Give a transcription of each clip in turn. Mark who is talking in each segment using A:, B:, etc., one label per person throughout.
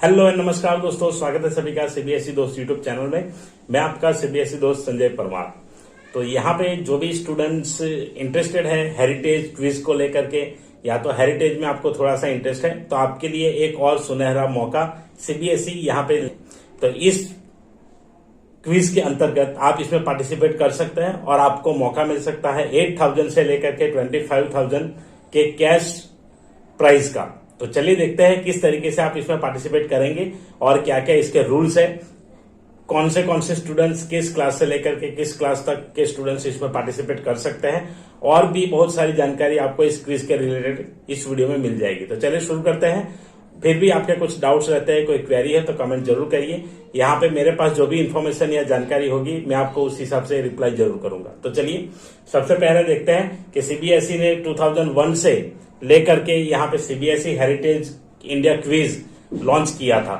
A: Hello and नमस्कार दोस्तों, स्वागत है सभी का सीबीएसई दोस्त यूट्यूब चैनल में। मैं आपका सीबीएसई दोस्त संजय परमार। तो यहाँ पे जो भी स्टूडेंट्स इंटरेस्टेड है हेरिटेज क्विज को लेकर के, या तो हेरिटेज में आपको थोड़ा सा इंटरेस्ट है, तो आपके लिए एक और सुनहरा मौका सीबीएसई यहाँ पे। तो इस क्विज के अंतर्गत आप इसमें पार्टिसिपेट कर सकते हैं और आपको मौका मिल सकता है 8,000 से लेकर के 25,000 के कैश प्राइज का। तो चलिए देखते हैं किस तरीके से आप इसमें पार्टिसिपेट करेंगे और क्या क्या इसके रूल्स है, कौन से स्टूडेंट्स किस क्लास से लेकर के किस क्लास तक के स्टूडेंट्स इसमें पार्टिसिपेट कर सकते हैं, और भी बहुत सारी जानकारी आपको इस क्विज के रिलेटेड इस वीडियो में मिल जाएगी। तो चलिए शुरू करते हैं। फिर भी आपके कुछ डाउट्स रहते हैं, कोई क्वेरी है तो कमेंट जरूर करिए। यहाँ पे मेरे पास जो भी इन्फॉर्मेशन या जानकारी होगी मैं आपको उस हिसाब से रिप्लाई जरूर करूंगा। तो चलिए सबसे पहले देखते हैं कि सीबीएसई ने 2001 से लेकर के यहाँ पे CBSE heritage India quiz launch किया था।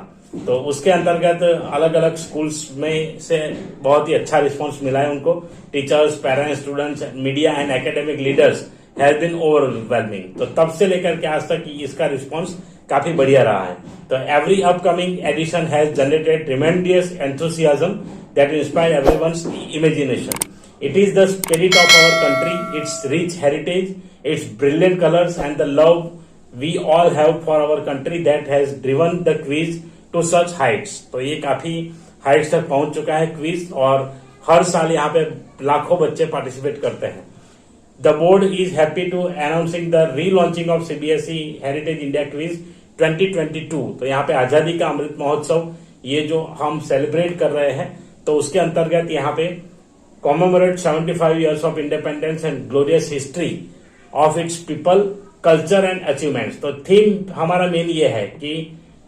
A: तो उसके अंतर्गत अलग अलग स्कूल्स में से बहुत ही अच्छा रिस्पांस मिला है उनको। Teachers, parents, students, media and academic leaders has been overwhelming. तो तब से लेकर के आज तक इसका रिस्पांस काफी बढ़िया रहा है। तो every upcoming edition has generated tremendous enthusiasm that inspire everyone's imagination. It is the spirit of our country, its rich heritage, its brilliant colors and the love we all have for our country that has driven the quiz to such heights. तो ये काफी Heights तक पहुंच चुका है quiz, और हर साल यहाँ पे लाखों बच्चे पार्टिसिपेट करते हैं। The board is happy to announcing the relaunching of CBSE Heritage India Quiz 2022. तो यहाँ पे आजादी का अमृत महोत्सव ये जो हम सेलिब्रेट कर रहे हैं, तो उसके अंतर्गत यहाँ पे commemorate 75 years of independence and glorious history of its people, culture and achievements. तो थीम हमारा मेन ये है कि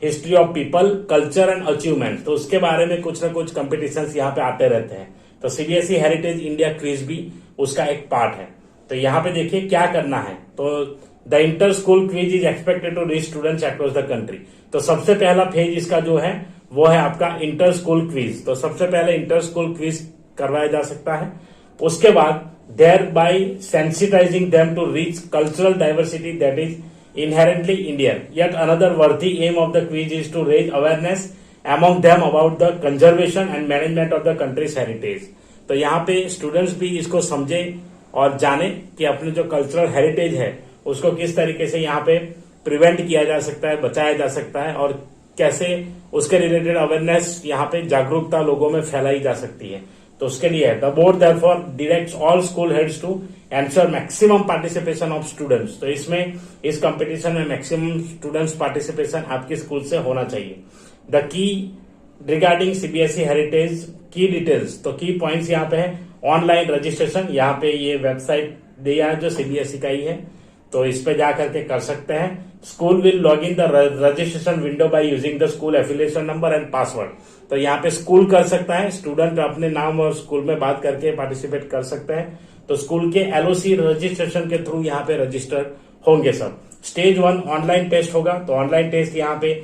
A: history of people, culture and achievements. तो उसके बारे में कुछ ना कुछ कॉम्पिटिशन्स यहाँ पे आते रहते हैं। तो सीबीएसई हेरिटेज इंडिया क्विज भी उसका एक पार्ट है। तो यहाँ पे देखिए क्या करना है। तो the inter school quiz is expected to reach students across the country. तो सबसे पहला फेज इसका जो है वो है आपका इंटर स्कूल क्विज। तो सबसे पहले इंटर स्कूल क्विज करवाया जा सकता है। उसके बाद thereby sensitizing them to reach cultural diversity that is inherently Indian. Yet another worthy aim of the quiz is to raise awareness among them about the conservation and management of the country's heritage. तो यहाँ पे students भी इसको समझे और जाने कि अपने जो कल्चरल हेरिटेज है उसको किस तरीके से यहाँ पे प्रिवेंट किया जा सकता है, बचाया जा सकता है, और कैसे उसके रिलेटेड अवेयरनेस यहाँ पे जागरूकता लोगों में फैलाई जा सकती है। तो उसके लिए the board therefore directs all school heads to ensure maximum participation of students. तो इसमें इस कंपटीशन में मैक्सिमम स्टूडेंट्स पार्टिसिपेशन आपके स्कूल से होना चाहिए। The key regarding CBSE heritage की डिटेल्स, तो की पॉइंट्स यहाँ पे है ऑनलाइन रजिस्ट्रेशन। यहाँ पे ये वेबसाइट दिया है जो सीबीएसई का ही है, तो इस पे जाकर के कर सकते हैं। School will log in the registration window by using the school affiliation number and password. तो यहाँ पे स्कूल कर सकता है, स्टूडेंट अपने नाम और स्कूल में बात करके पार्टिसिपेट कर सकते हैं। तो स्कूल के एलओसी रजिस्ट्रेशन के थ्रू यहाँ पे रजिस्टर होंगे सब। स्टेज 1 ऑनलाइन टेस्ट होगा। तो ऑनलाइन टेस्ट यहाँ पे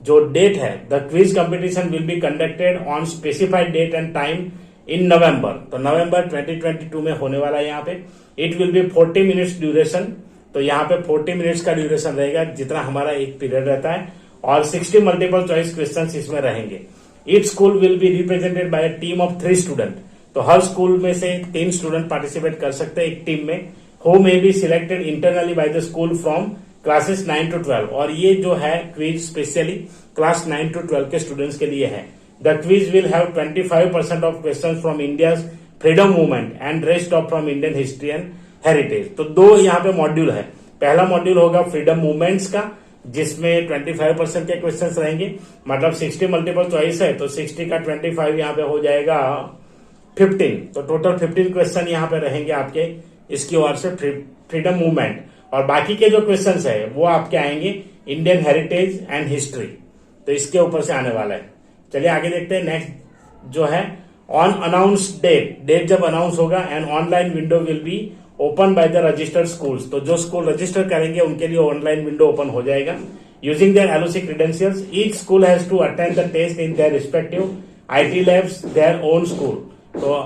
A: जो डेट है, the quiz competition will be conducted on specified date and time in November. तो नवंबर 2022 में होने वाला है यहाँ पे। It will be 40 minutes duration. तो यहाँ पे 40 मिनट्स का ड्यूरेशन रहेगा, जितना हमारा एक पीरियड रहता है, और 60 मल्टीपल चॉइस क्वेश्चंस इसमें रहेंगे। Each school will be represented by a team of 3 student. तो हर स्कूल में से 3 स्टूडेंट पार्टिसिपेट कर सकते हैं एक टीम में, who may be selected internally by the school from classes 9 to 12। और ये जो है क्विज स्पेशली क्लास 9 to 12 के स्टूडेंट्स के लिए है। The quiz will have 25% of question from India's freedom movement and rest of from Indian history and heritage. तो 2 यहाँ पे मॉड्यूल है। पहला मॉड्यूल होगा फ्रीडम मूवमेंट्स का, जिसमें 25% के क्वेश्चंस रहेंगे। मतलब 60 मल्टीपल चॉइस है, तो 60 का 25 यहाँ पे हो जाएगा 15। तो टोटल 15 क्वेश्चन यहाँ पे रहेंगे आपके इसकी ओर से फ्रीडम मूवमेंट। और बाकी के जो क्वेश्चंस है वो आपके आएंगे इंडियन हेरिटेज एंड हिस्ट्री। तो इसके ऊपर से आने वाला है। चलिए आगे देखते हैं। नेक्स्ट जो है ऑन अनाउंस डेट जब अनाउंस होगा, and online window will be open by the registered schools. तो जो स्कूल रजिस्टर करेंगे उनके लिए ऑनलाइन विंडो ओपन हो जाएगा। Using their LOC credentials, each school has to attend the test in their respective IT labs their own school. तो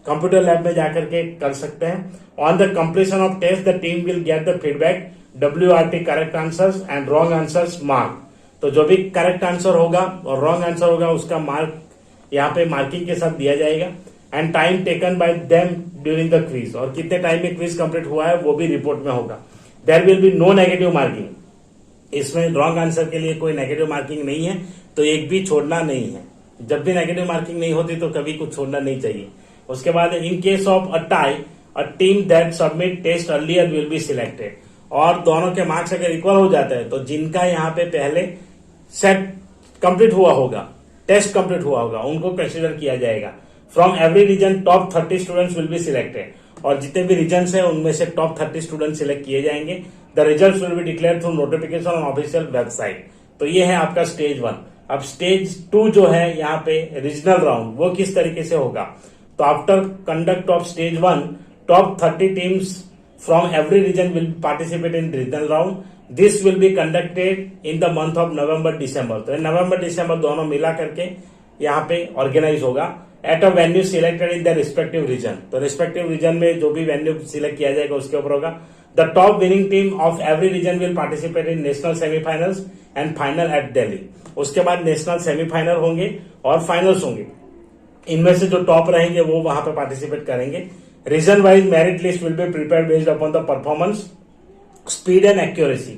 A: computer lab में जाकर के कर सकते हैं। On the completion of test the team will get the feedback WRT correct answers and wrong answers mark. तो जो भी करेक्ट आंसर होगा और रॉन्ग आंसर होगा उसका मार्क यहाँ पे मार्किंग के साथ दिया जाएगा। And time taken by them during the quiz, और कितने टाइम में क्विज कंप्लीट हुआ है वो भी रिपोर्ट में होगा। There will be no negative marking, इसमें रॉन्ग आंसर के लिए कोई नेगेटिव मार्किंग नहीं है, तो एक भी छोड़ना नहीं है। जब भी नेगेटिव मार्किंग नहीं होती तो कभी कुछ छोड़ना नहीं चाहिए। उसके बाद in case of a tie a team that submit test earlier will be selected, और दोनों के मार्क्स अगर इक्वल हो जाते हैं तो जिनका यहाँ पे पहले सेट कंप्लीट हुआ होगा, टेस्ट कंप्लीट हुआ होगा, उनको कंसिडर किया जाएगा। From every region top 30 students will be selected, और जितने भी रीजन है उनमें से टॉप 30 स्टूडेंट सिलेक्ट किए जाएंगे। The result will be declare through notification on official website. तो ये है आपका स्टेज 1। अब स्टेज 2 जो है यहाँ पे रीजनल राउंड, वो किस तरीके से होगा। तो after conduct of stage 1, top 30 teams from every region will participate in regional round. This will be conducted in the month of November December. तो नवंबर डिसंबर दोनों मिला करके यहाँ पे ऑर्गेनाइज होगा at a venue selected in the respective region. तो respective region में जो भी वेन्यू सिलेक्ट किया जाएगा उसके ऊपर होगा। The top winning team of every region will participate in national semifinals and final at Delhi. उसके बाद नेशनल सेमीफाइनल होंगे और फाइनल्स होंगे। इनमें से जो टॉप रहेंगे वो वहां पे पार्टिसिपेट करेंगे। Region wise merit list will be prepared based upon the performance, speed and accuracy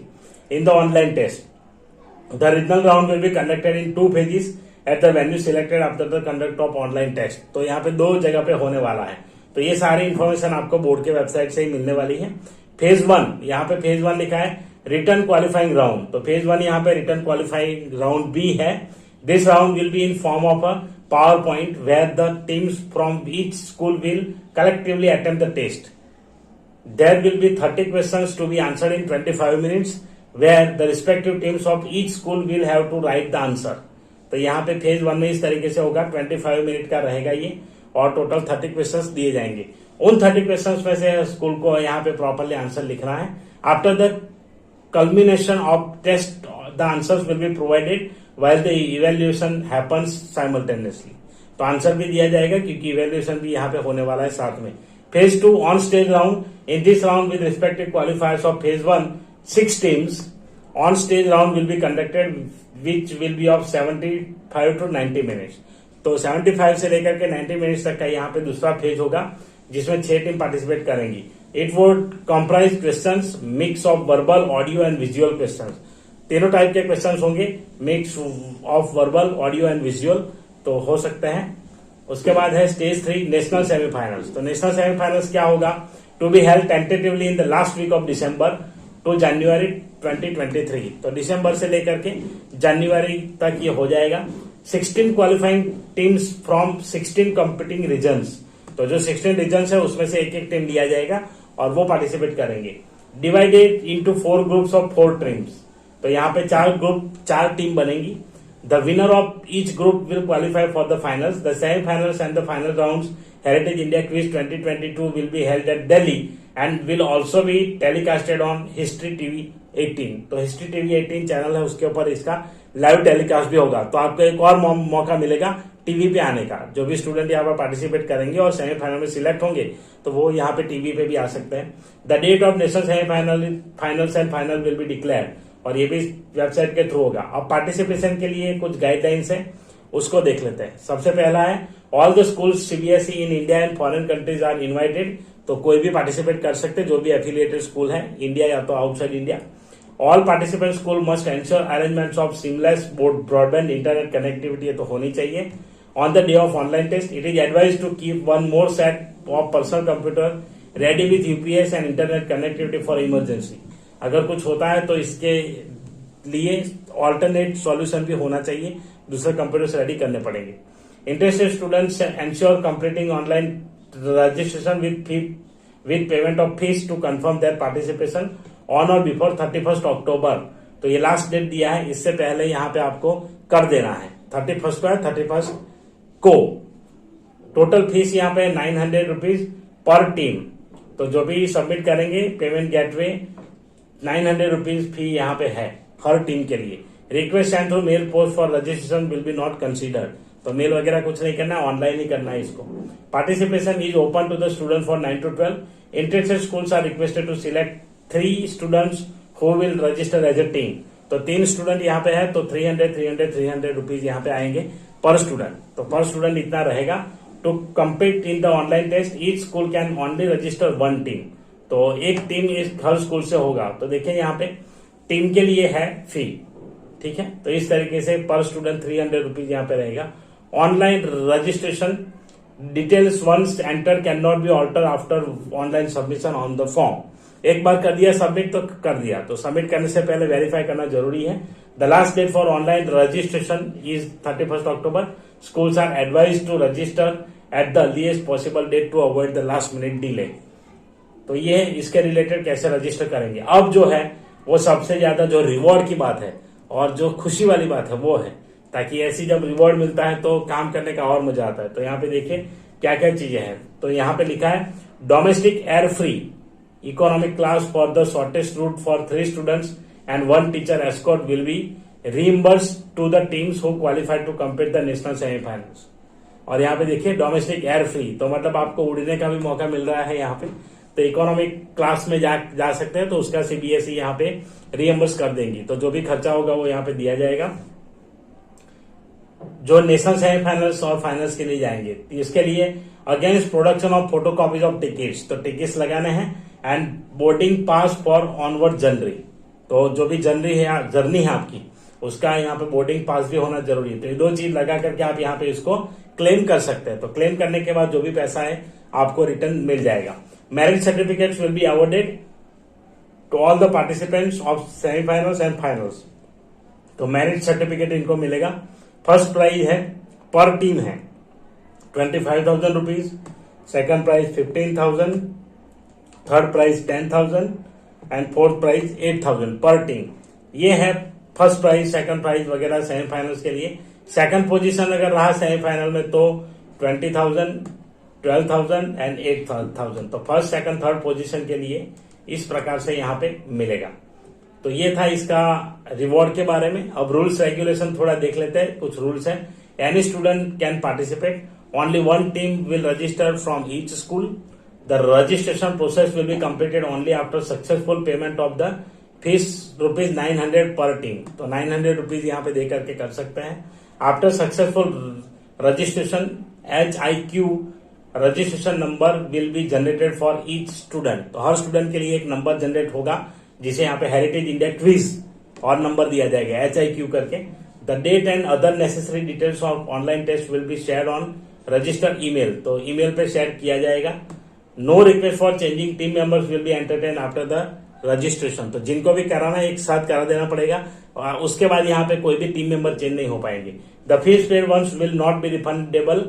A: in the online test. The regional round will be conducted in 2 phases at the venue selected after the conduct of online test. तो यहाँ पे 2 जगह पे होने वाला है। तो ये सारी इंफॉर्मेशन आपको बोर्ड के वेबसाइट से ही मिलने वाली है। फेज 1, यहाँ पे फेज 1 लिखा है रिटर्न क्वालिफाइंग राउंड। तो फेज 1 यहाँ पे रिटर्न क्वालिफाइंग राउंड भी है। This round will be in form of a power point where the teams from each school will collectively attempt the test. There will be 30 questions to be answered in 25 minutes, where the respective teams of each school will have to write the answer. तो यहाँ पे phase 1 में इस तरीके से होगा, 25 minute का रहेगा ये, और टोटल 30 क्वेश्चंस दिए जाएंगे। उन 30 क्वेश्चंस में से स्कूल को यहाँ पे प्रॉपरली आंसर लिखना है। After the culmination of test, the answers will be provided while the evaluation happens simultaneously. तो आंसर भी दिया जाएगा क्योंकि इवेल्युएशन भी यहाँ पे होने वाला है साथ में। Phase 2 on stage round. In this round, with respective qualifiers of Phase 1, 6 teams on stage round will be conducted, which will be of 75 to 90 minutes. तो 75 से लेकर के 90 मिनट्स तक का यहाँ पे दूसरा फेज होगा जिसमें 6 टीम पार्टिसिपेट करेंगी। It would comprise questions mix of verbal, audio and visual questions. तीनों टाइप के क्वेश्चंस होंगे, mix of verbal, audio and visual तो हो सकते हैं। उसके बाद है स्टेज 3 नेशनल सेमीफाइनल्स। तो नेशनल सेमीफाइनल्स क्या होगा, to be held tentatively in the last week of December to January 2023। तो दिसंबर से लेकर के जनवरी तक ये हो जाएगा। 16 qualifying teams from 16 competing regions. तो जो 16 रीजन्स है उसमें से एक टीम लिया जाएगा और वो पार्टिसिपेट करेंगे। Divided into 4 groups of 4 teams. तो यहाँ पे 4 टीम बनेंगी। The winner of each group will qualify for the finals. The semi-finals and the final rounds Heritage India Quiz 2022 will be held at Delhi and will also be telecasted on History TV 18. तो History TV 18 channel है, उसके ऊपर इसका live telecast भी होगा। तो आपको एक और मौका मिलेगा टीवी पे आने का। जो भी स्टूडेंट यहाँ पर पार्टिसिपेट करेंगे और सेमीफाइनल में सिलेक्ट होंगे तो वो यहाँ पे टीवी पे भी आ सकते हैं। The date of national semifinal, finals and final will be declared, और ये भी वेबसाइट के थ्रू होगा। अब पार्टिसिपेशन के लिए कुछ गाइडलाइंस है, उसको देख लेते हैं। सबसे पहला है all the schools CBSE in India and foreign countries are invited. तो कोई भी पार्टिसिपेट कर सकते हैं जो भी एफिलिएटेड स्कूल है, इंडिया या तो outside India. All participant school must ensure arrangements of seamless broadband internet connectivity तो होनी चाहिए। On the day of online test it is advise to keep 1 more set of personal computer ready with UPS and internet connectivity for emergency. अगर कुछ होता है तो इसके लिए ऑल्टरनेट सॉल्यूशन भी होना चाहिए, दूसरे कंप्यूटर्स रेडी करने पड़ेंगे। Interested students ensure completing online registration with payment of fees to confirm their participation on और बिफोर 31 अक्टूबर। तो ये लास्ट डेट दिया है, इससे पहले यहाँ पे आपको कर देना है। 31 को है, 31 को। टोटल फीस यहाँ पे 900 रुपीज पर टीम। तो जो भी सबमिट करेंगे पेमेंट गेटवे 900 रुपीज फी यहाँ पे है हर टीम के लिए। Request and through mail post for registration will be not considered. तो मेल वगैरह कुछ नहीं करना है, ऑनलाइन ही करना है इसको। Participation is open to the student for 9 to 12। Interested schools are requested to select 3 students who will register as a team. तो 3 स्टूडेंट यहाँ पे है तो 300 रुपीज यहाँ पे आएंगे पर स्टूडेंट। तो पर स्टूडेंट इतना रहेगा। To compete in the online test each school can only register 1 team. तो एक टीम हर स्कूल से होगा। तो देखिए यहाँ पे टीम के लिए है फी, ठीक है। तो इस तरीके से पर स्टूडेंट 300 रुपीज यहाँ पे रहेगा। Online registration details once enter can not be alter after online submission on the form. एक बार कर दिया सबमिट तो कर दिया, तो सबमिट करने से पहले वेरीफाई करना जरूरी है। The last date for online registration is 31 October. Schools are advise to register at the earliest possible date to avoid the last minute delay. तो ये इसके रिलेटेड कैसे रजिस्टर करेंगे। अब जो है वो सबसे ज्यादा जो रिवॉर्ड की बात है और जो खुशी वाली बात है वो है, ताकि ऐसी जब रिवॉर्ड मिलता है तो काम करने का और मजा आता है। तो यहाँ पे देखिए क्या क्या चीजें हैं। तो यहाँ पे लिखा है domestic air free economic class for the shortest route for 3 students and 1 teacher escort will be reimbursed to the teams who qualified to compete the national semifinals. और यहाँ पे देखिए डोमेस्टिक एयर फ्री, तो मतलब आपको उड़ने का भी मौका मिल रहा है यहाँ पे। तो इकोनॉमिक क्लास में जा सकते हैं तो उसका सीबीएसई यहाँ पे रीइंबर्स कर देंगी। तो जो भी खर्चा होगा वो यहाँ पे दिया जाएगा। जो नेशनल सेमीफाइनल्स और फाइनल्स के लिए जाएंगे इसके लिए against production of photocopies of tickets, तो टिकट्स लगाने हैं and boarding pass for onward journey. तो जो भी जर्नी है आपकी उसका यहाँ पे बोर्डिंग पास भी होना जरूरी है। तो ये 2 चीज लगा करके आप यहाँ पे इसको क्लेम कर सकते हैं। तो क्लेम करने के बाद जो भी पैसा है आपको रिटर्न मिल जाएगा। Marriage certificates will be awarded to all the participants of semifinals and finals. तो मैरिज सर्टिफिकेट इनको मिलेगा। फर्स्ट प्राइज है पर टीम है 25,000 rupees, second prize 15,000, third prize 10,000 and fourth prize 8,000 per team. ये है फर्स्ट प्राइज, सेकंड प्राइज वगैरह semifinals के लिए। सेकंड पोजीशन अगर रहा सेमीफाइनल में तो 20,000, 12,000 एंड 8,000। तो फर्स्ट, सेकंड, थर्ड पोजीशन के लिए इस प्रकार से यहाँ पे मिलेगा। तो ये था इसका रिवॉर्ड के बारे में। अब रूल्स रेगुलेशन थोड़ा देख लेते हैं। कुछ रूल्स हैं। Any student can participate, only 1 team will register from each school. The registration process will be completed only after successful payment of the fees ₹900 पर टीम। तो 900 रुपीज यहाँ पे दे करके कर सकते हैं। After successful registration HIQ registration number will be generated for each student. तो हर student के लिए एक नंबर जनरेट होगा जिसे यहाँ पे हेरिटेज इंडिया क्विज और नंबर दिया जाएगा HIQ करके। The date and other necessary details of online test will be share on register email. तो ईमेल पे शेयर किया जाएगा। No request for changing team members will be entertain after the registration. तो जिनको भी कराना है एक साथ करा देना पड़ेगा। उसके बाद यहाँ पे कोई भी टीम मेंबर चेंज नहीं हो पाएंगे। The fees paid once will not be refundable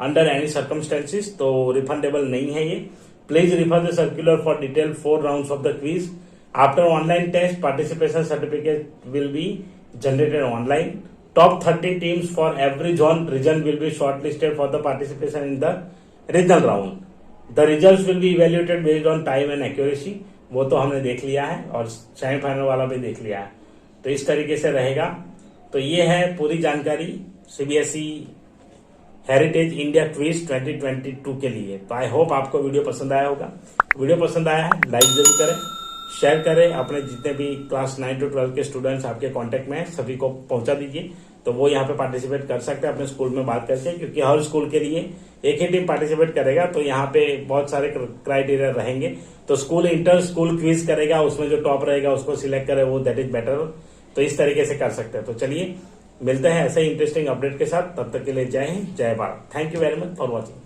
A: under any circumstances. तो रिफंडेबल नहीं है ये। Please refer the circular for detail 4 rounds of the quiz. After online test, participation certificate will be generated online. Top 30 teams for every region will be shortlisted for the participation in the regional round. The results will be evaluated based on time and accuracy. वो तो हमने देख लिया है और semifinal वाला भी देख लिया है। तो इस तरीके से रहेगा। तो ये है पूरी जानकारी सीबीएसई हेरिटेज इंडिया क्विज 2022 के लिए। तो आई होप आपको वीडियो पसंद आया होगा। वीडियो पसंद आया है लाइक जरूर करें, शेयर करें। अपने जितने भी क्लास 9 to 12 के स्टूडेंट्स आपके कांटेक्ट में हैं सभी को पहुंचा दीजिए। तो वो यहाँ पे पार्टिसिपेट कर सकते हैं अपने स्कूल में बात करके, क्योंकि हर स्कूल के लिए एक ही टीम पार्टिसिपेट करेगा। तो यहाँ पे बहुत सारे क्राइटेरिया रहेंगे। तो स्कूल इंटर स्कूल क्विज करेगा, उसमें जो टॉप रहेगा उसको सिलेक्ट करे, वो दैट इज बेटर। तो इस तरीके से कर सकते हैं। तो चलिए मिलते हैं ऐसे ही इंटरेस्टिंग अपडेट के साथ। तब तक के लिए जय हिंद, जय Bharat. Thank you very much for watching.